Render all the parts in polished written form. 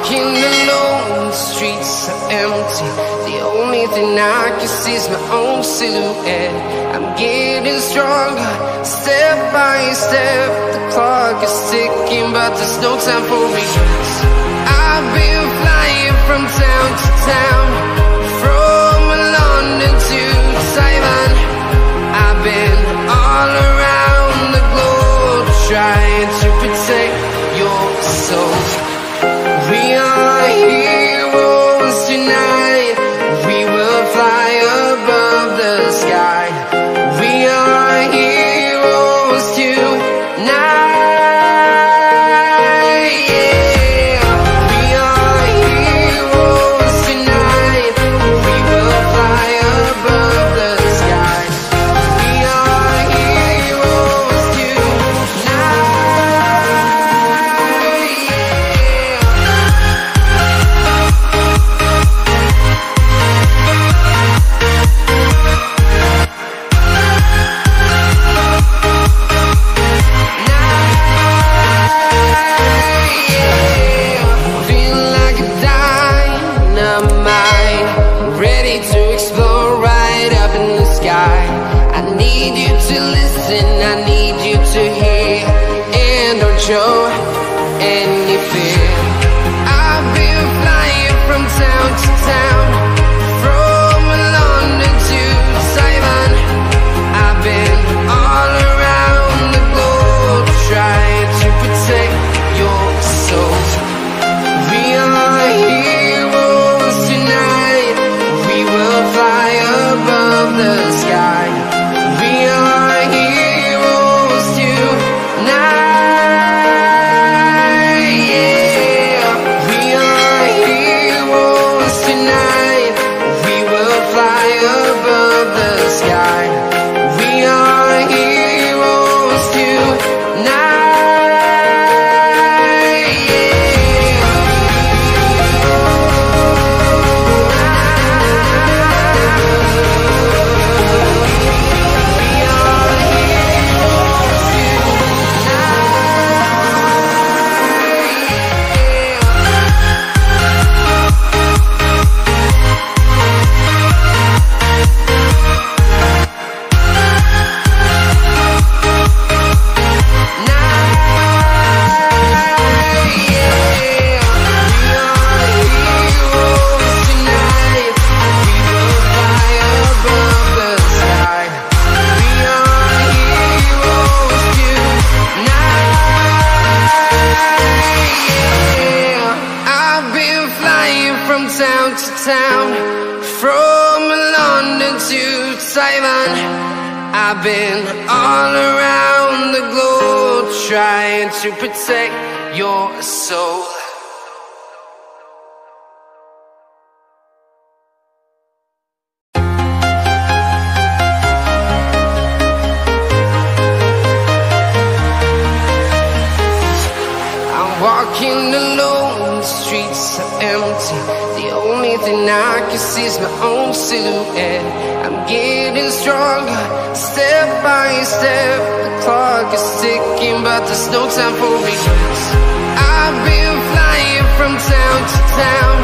walking alone, the streets are empty. The only thing I can see is my own silhouette. I'm getting stronger, step by step. The clock is ticking, but there's no time for regrets. I've been flying from town to town, from London to Taiwan. I've been all around the globe, trying to protect your soul. We are heroes tonight. We will fly above the sky. We are heroes tonight. Yeah. We are heroes tonight. We will fly above the sky. We are heroes tonight. Show any fear. I've been flying from town to town, from London to Taiwan. I've been all around the globe, trying to protect your soul. We are heroes tonight. We will fly above the sky. We are heroes tonight. Town to town, from London to Taiwan. I've been all around the globe, trying to protect your soul. I'm walking alone, the streets are empty. The only thing I can see is my own silhouette. I'm getting stronger, step by step. The clock is ticking, but there's no time for regrets. I've been flying from town to town,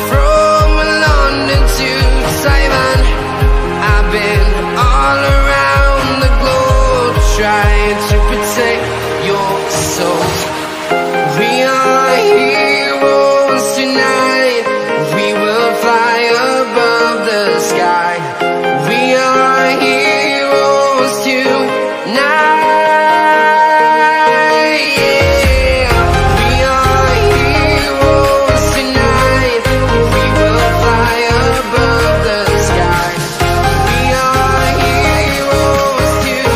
from London to Taiwan. I've been all around the globe, trying to protect your soul. We are heroes tonight. We will fly above the sky. We are heroes tonight. Yeah. We are heroes tonight. We will fly above the sky. We are heroes tonight.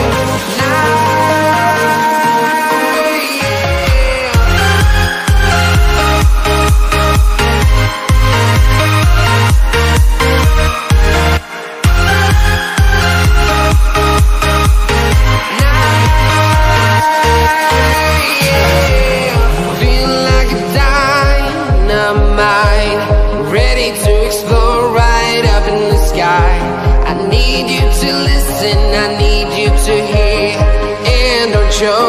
Show